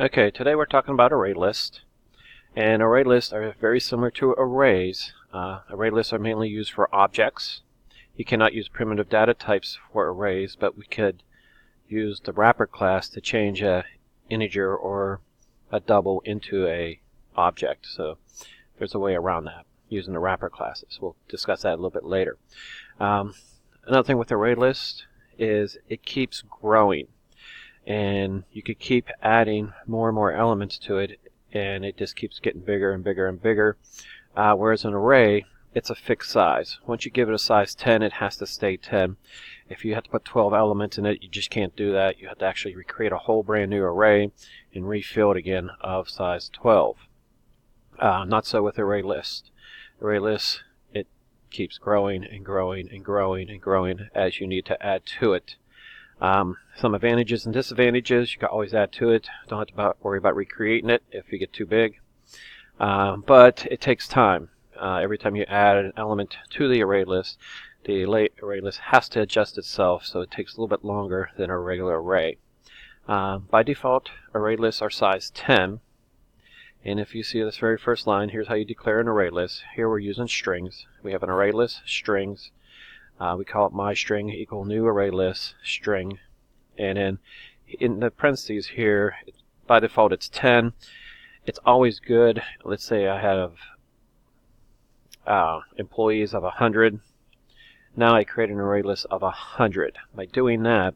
Okay, today we're talking about array lists, and array lists are very similar to arrays. Array lists are mainly used for objects. You cannot use primitive data types for arrays, but we could use the wrapper class to change a integer or a double into a object. So there's a way around that using the wrapper classes. We'll discuss that a little bit later. Another thing with array list is it keeps growing, and you could keep adding more and more elements to it, and it just keeps getting bigger and bigger and bigger. Whereas an array, it's a fixed size. Once you give it a size 10, it has to stay 10. If you have to put 12 elements in it, you just can't do that. You have to actually recreate a whole brand new array and refill it again of size 12. Not so with array list. Array list, it keeps growing and growing and growing and growing as you need to add to it. Some advantages and disadvantages, you can always add to it. Don't have to worry about recreating it if you get too big. But it takes time. Every time you add an element to the array list has to adjust itself, so it takes a little bit longer than a regular array. By default, array lists are size 10. And if you see this very first line, here's how you declare an array list. Here we're using strings. We have an array list, strings. We call it myString equal new array list string, and then in the parentheses here, by default it's 10. It's always good. Let's say I have employees of 100. Now I create an array list of 100. By doing that,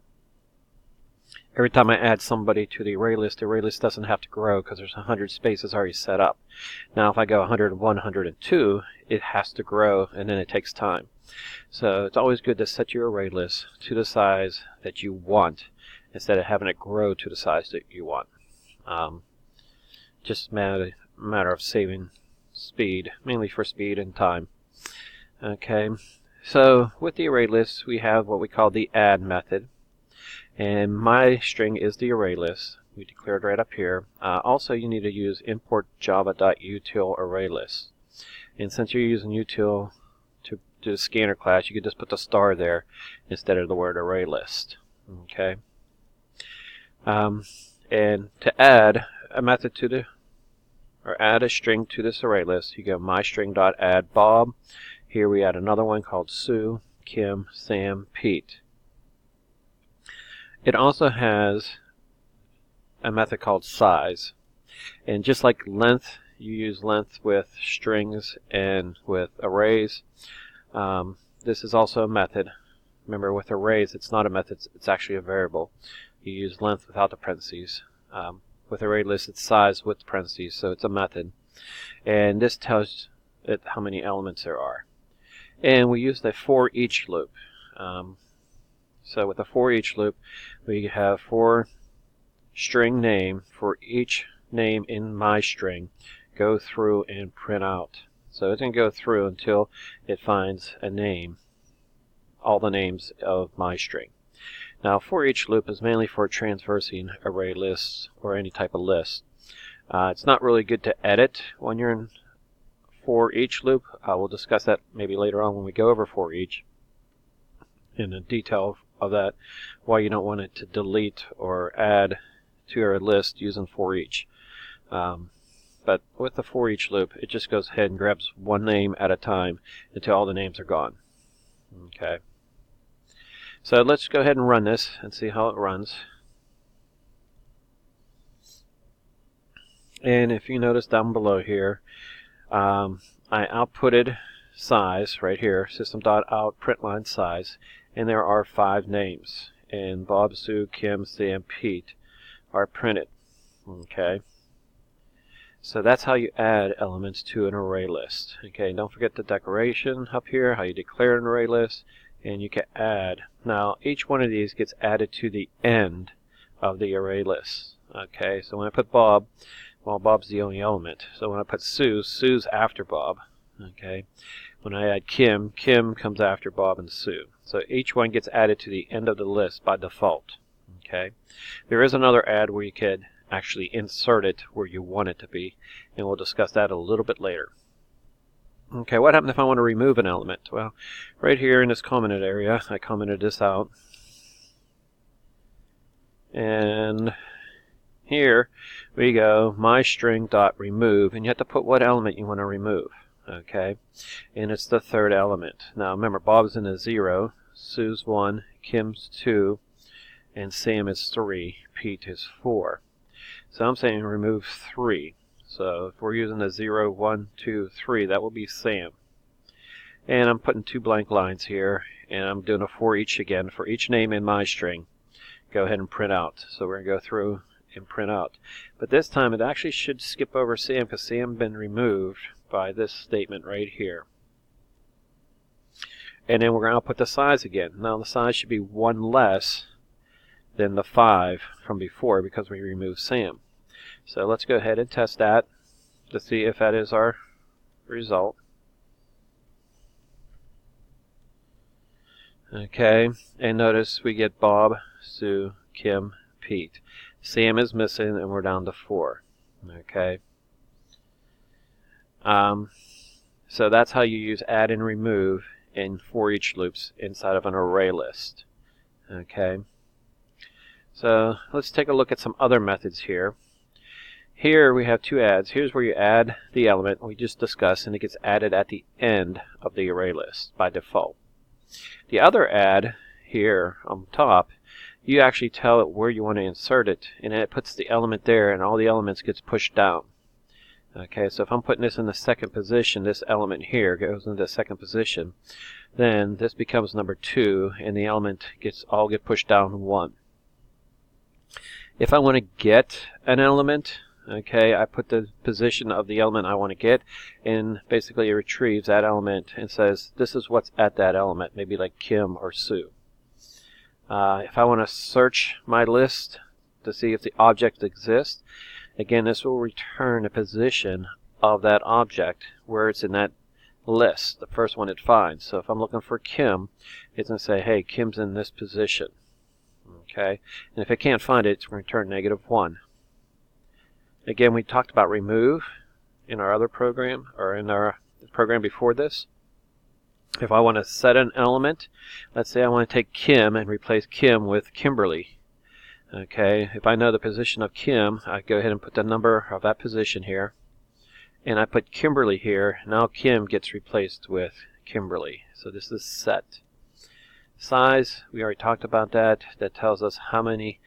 every time I add somebody to the array list doesn't have to grow because there's 100 spaces already set up. Now if I go 101, 102, it has to grow, and then it takes time. So it's always good to set your array list to the size that you want instead of having it grow to the size that you want. Just a matter of saving speed, mainly for speed and time. Okay, so with the array list we have what we call the add method, and myString is the array list. We declared right up here. Also you need to use import java.util ArrayList, and since you're using util to do the scanner class, you could just put the star there instead of the word array list. Okay. And to add a method to add a string to this array list, you go myString.add Bob. Here we add another one called Sue, Kim, Sam, Pete. It also has a method called size, and just like length, you use length with strings and with arrays. This is also a method. Remember, with arrays, it's not a method, it's actually a variable. You use length without the parentheses. With array list, it's size with parentheses, so it's a method. And this tells it how many elements there are. And we use the for each loop. So with the for each loop, we have for string name for each name in myString. Go through and print out. So it's going to go through until it finds a name, all the names of myString. Now, for each loop is mainly for transversing array lists or any type of list. It's not really good to edit when you're in for each loop. We'll discuss that maybe later on when we go over for each in the detail of that, why you don't want it to delete or add to your list using for each. But with the for each loop, it just goes ahead and grabs one name at a time until all the names are gone. Okay. So let's go ahead and run this and see how it runs. And if you notice down below here, I outputted size right here, system.out println size, and there are 5 names. And Bob, Sue, Kim, Sam, Pete are printed. Okay. So that's how you add elements to an array list. Okay, don't forget the declaration up here, how you declare an array list, and you can add. Now, each one of these gets added to the end of the array list. Okay, so when I put Bob, well, Bob's the only element. So when I put Sue, Sue's after Bob. Okay, when I add Kim, Kim comes after Bob and Sue. So each one gets added to the end of the list by default. Okay, there is another add where you could actually insert it where you want it to be, and we'll discuss that a little bit later. Okay, what happens if I want to remove an element? Well, right here in this commented area, I commented this out, and here we go, myString.remove, and you have to put what element you want to remove. Okay, and it's the third element. Now remember, Bob's in a 0, Sue's 1, Kim's 2, and Sam is 3, Pete is 4. So I'm saying remove 3. So if we're using a 0, 1, 2, 3, that will be Sam. And I'm putting 2 blank lines here, and I'm doing a for each again for each name in my string. Go ahead and print out. So we're going to go through and print out. But this time it actually should skip over Sam because Sam has been removed by this statement right here. And then we're going to output the size again. Now the size should be 1 less than the 5 from before because we removed Sam. So let's go ahead and test that to see if that is our result. Okay, and notice we get Bob, Sue, Kim, Pete. Sam is missing and we're down to 4. Okay. So that's how you use add and remove in for each loops inside of an array list. Okay. So let's take a look at some other methods here. Here we have 2 adds. Here's where you add the element we just discussed, and it gets added at the end of the array list by default. The other add here on top, you actually tell it where you want to insert it, and it puts the element there, and all the elements gets pushed down. Okay, so if I'm putting this in the second position, this element here goes into the second position, then this becomes number 2, and the element gets pushed down 1. If I want to get an element, okay, I put the position of the element I want to get, and basically it retrieves that element and says this is what's at that element, maybe like Kim or Sue. If I want to search my list to see if the object exists, again, this will return a position of that object where it's in that list, the first one it finds. So if I'm looking for Kim, it's going to say, hey, Kim's in this position. Okay, and if it can't find it, it's going to return -1. Again, we talked about remove in our other program, or in our program before this. If I want to set an element, let's say I want to take Kim and replace Kim with Kimberly. Okay, if I know the position of Kim, I go ahead and put the number of that position here, and I put Kimberly here. Now Kim gets replaced with Kimberly. So this is set. Size, we already talked about that. That tells us how many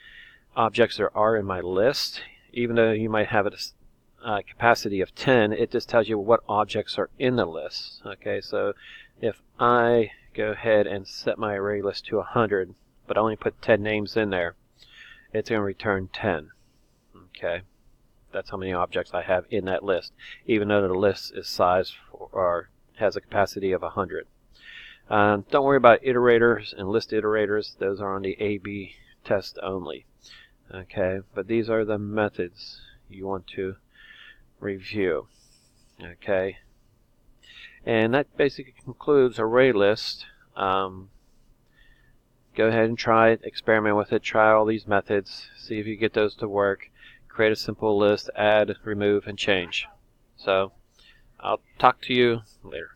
objects there are in my list. Even though you might have a capacity of 10, it just tells you what objects are in the list. Okay, so if I go ahead and set my array list to 100, but only put 10 names in there, it's going to return 10. Okay, that's how many objects I have in that list, even though the list is sized or has a capacity of 100. Don't worry about iterators and list iterators. Those are on the A/B test only. Okay, but these are the methods you want to review. Okay, and that basically concludes ArrayList. Go ahead and try it, experiment with it, try all these methods, see if you get those to work. Create a simple list, add, remove, and change. So I'll talk to you later.